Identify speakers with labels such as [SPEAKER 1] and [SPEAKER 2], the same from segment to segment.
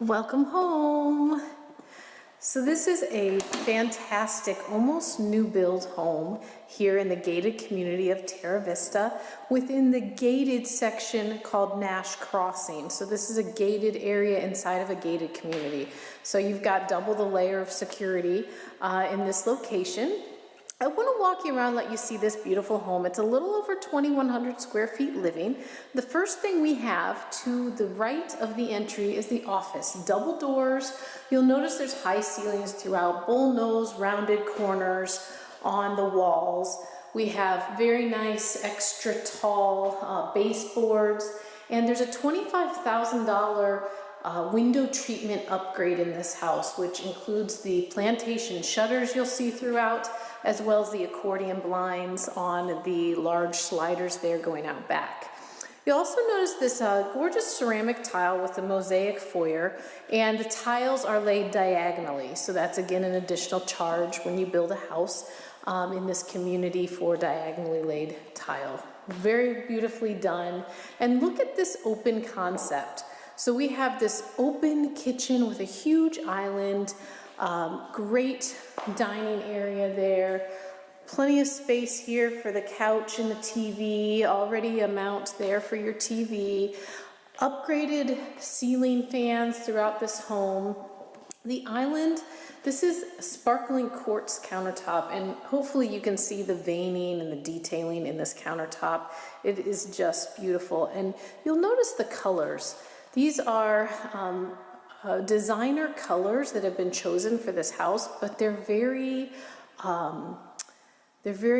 [SPEAKER 1] Welcome home. So this is a fantastic, almost new build home here in the gated community of Terra Vista within the gated section called Nash Crossing. So this is a gated area inside of a gated community. So you've got double the layer of security in this location. I want to walk you around, let you see this beautiful home. It's a little over 2,100 square feet living. The first thing we have to the right of the entry is the office. Double doors. You'll notice there's high ceilings throughout, bullnose, rounded corners on the walls. We have very nice, extra tall baseboards, and there's a $25,000 window treatment upgrade in this house, which includes the plantation shutters you'll see throughout, as well as the accordion blinds on the large sliders there going out back. You'll also notice this gorgeous ceramic tile with the mosaic foyer, and the tiles are laid diagonally. So that's again an additional charge when you build a house in this community for diagonally laid tile. Very beautifully done. And look at this open concept. So we have this open kitchen with a huge island, great dining area there, plenty of space here for the couch and the TV, already a mount there for your TV, upgraded ceiling fans throughout this home. The island, this is sparkling quartz countertop, and hopefully you can see the veining and the detailing in this countertop. It is just beautiful, and you'll notice the colors. These are designer colors that have been chosen for this house, but they're very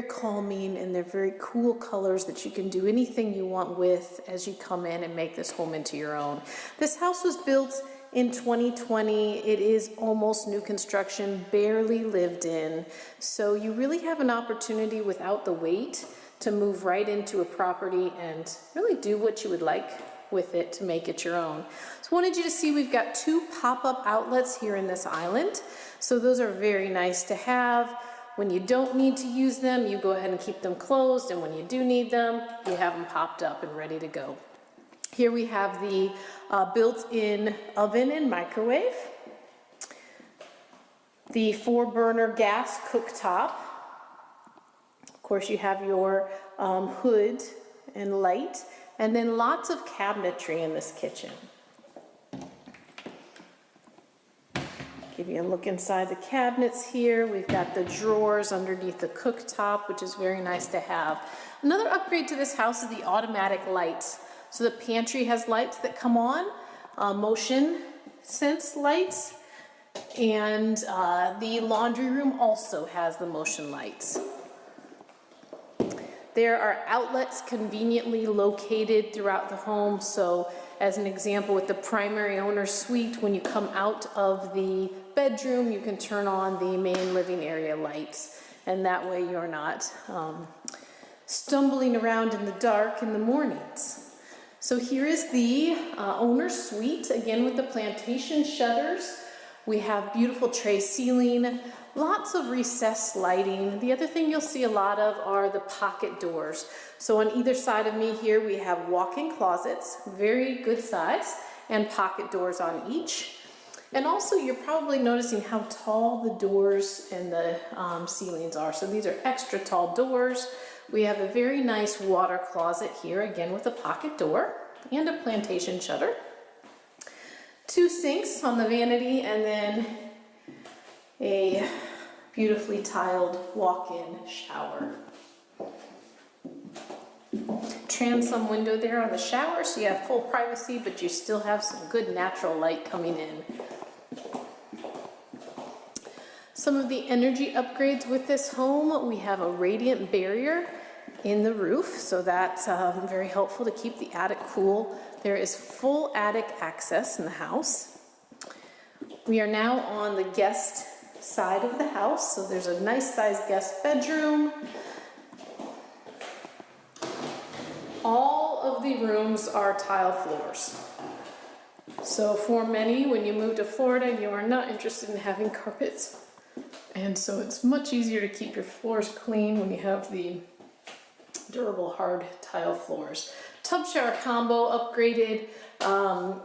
[SPEAKER 1] calming, and they're very cool colors that you can do anything you want with as you come in and make this home into your own. This house was built in 2020. It is almost new construction, barely lived in. So you really have an opportunity without the wait to move right into a property and really do what you would like with it to make it your own. So I wanted you to see we've got 2 pop-up outlets here in this island. So those are very nice to have. When you don't need to use them, you go ahead and keep them closed, and when you do need them, you have them popped up and ready to go. Here we have the built-in oven and microwave, the 4-burner gas cooktop. Of course, you have your hood and light, and then lots of cabinetry in this kitchen. Give you a look inside the cabinets here. We've got the drawers underneath the cooktop, which is very nice to have. Another upgrade to this house is the automatic lights. So the pantry has lights that come on, motion sense lights, and the laundry room also has the motion lights. There are outlets conveniently located throughout the home. So as an example, with the primary owner's suite, when you come out of the bedroom, you can turn on the main living area lights, and that way you're not stumbling around in the dark in the mornings. So here is the owner's suite, again with the plantation shutters. We have beautiful tray ceiling, lots of recessed lighting. The other thing you'll see a lot of are the pocket doors. So on either side of me here, we have walk-in closets, very good size, and pocket doors on each. And also, you're probably noticing how tall the doors and the ceilings are. So these are extra tall doors. We have a very nice water closet here, again with a pocket door and a plantation shutter. 2 sinks on the vanity, and then a beautifully tiled walk-in shower. Transom window there on the shower, so you have full privacy, but you still have some good natural light coming in. Some of the energy upgrades with this home: we have a radiant barrier in the roof, so that's very helpful to keep the attic cool. There is full attic access in the house. We are now on the guest side of the house, so there's a nice sized guest bedroom. All of the rooms are tile floors. So for many, when you move to Florida, you are not interested in having carpets. And so it's much easier to keep your floors clean when you have the durable hard tile floors. Tub shower combo, upgraded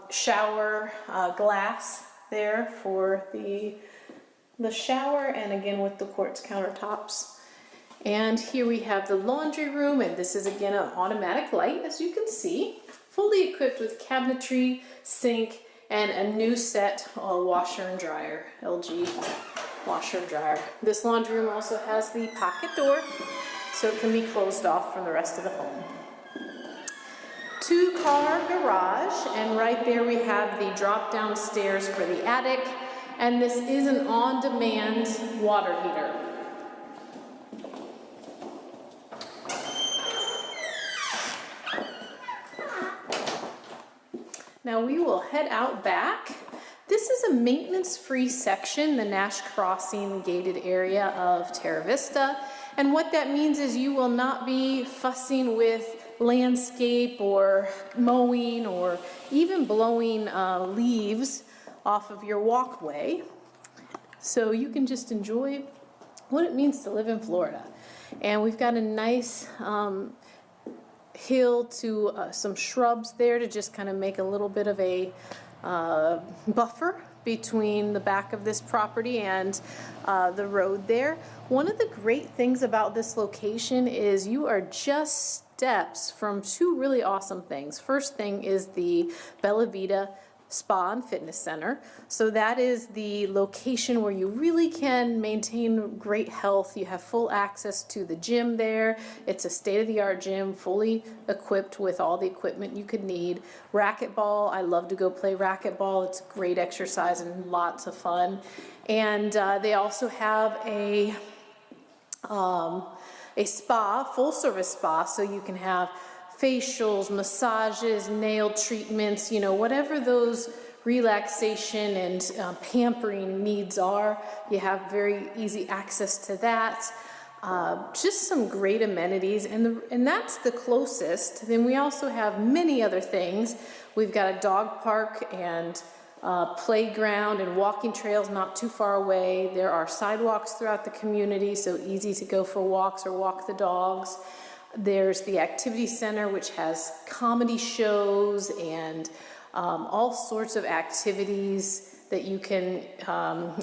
[SPEAKER 1] shower glass there for the shower, and again with the quartz countertops. And here we have the laundry room, and this is again an automatic light, as you can see, fully equipped with cabinetry, sink, and a new set washer and dryer, LG washer and dryer. This laundry room also has the pocket door, so it can be closed off from the rest of the home. 2-car garage, and right there we have the drop down stairs for the attic, and this is an on-demand water heater. Now we will head out back. This is a maintenance-free section, the Nash Crossing gated area of Terra Vista. And what that means is you will not be fussing with landscape or mowing or even blowing leaves off of your walkway. So you can just enjoy what it means to live in Florida. And we've got a nice hill to some shrubs there to just kind of make a little bit of a buffer between the back of this property and the road there. One of the great things about this location is you are just steps from 2 really awesome things. First thing is the Bella Vita Spa and Fitness Center. So that is the location where you really can maintain great health. You have full access to the gym there. It's a state-of-the-art gym, fully equipped with all the equipment you could need. Racquetball, I love to go play racquetball. It's great exercise and lots of fun. And they also have a spa, full-service spa, so you can have facials, massages, nail treatments, you know, whatever those relaxation and pampering needs are. You have very easy access to that. Just some great amenities, and that's the closest. Then we also have many other things. We've got a dog park and playground and walking trails not too far away. There are sidewalks throughout the community, so easy to go for walks or walk the dogs. There's the activity center, which has comedy shows and all sorts of activities that you can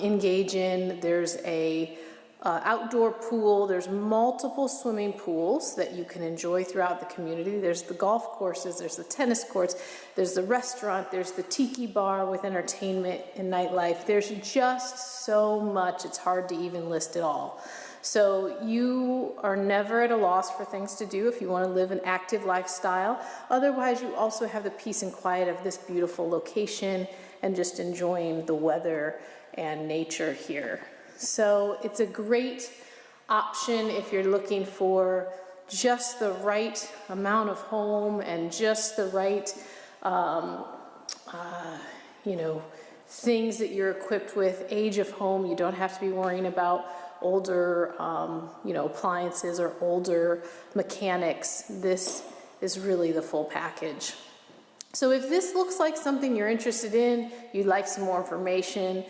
[SPEAKER 1] engage in. There's a outdoor pool. There's multiple swimming pools that you can enjoy throughout the community. There's the golf courses. There's the tennis courts. There's the restaurant. There's the tiki bar with entertainment and nightlife. There's just so much. It's hard to even list it all. So you are never at a loss for things to do if you want to live an active lifestyle. Otherwise, you also have the peace and quiet of this beautiful location and just enjoying the weather and nature here. So it's a great option if you're looking for just the right amount of home and just the right, things that you're equipped with. Age of home, you don't have to be worrying about older, appliances or older mechanics. This is really the full package. So if this looks like something you're interested in, you'd like some more information,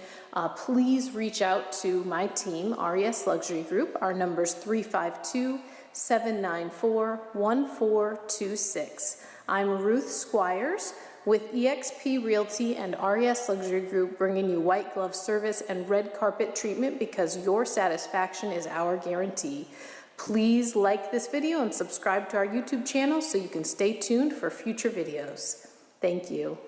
[SPEAKER 1] please reach out to my team, RES Luxury Group. Our number's 352-794-1426. I'm Ruth Squires with eXp Realty and RES Luxury Group, bringing you white glove service and red carpet treatment because your satisfaction is our guarantee. Please like this video and subscribe to our YouTube channel so you can stay tuned for future videos. Thank you.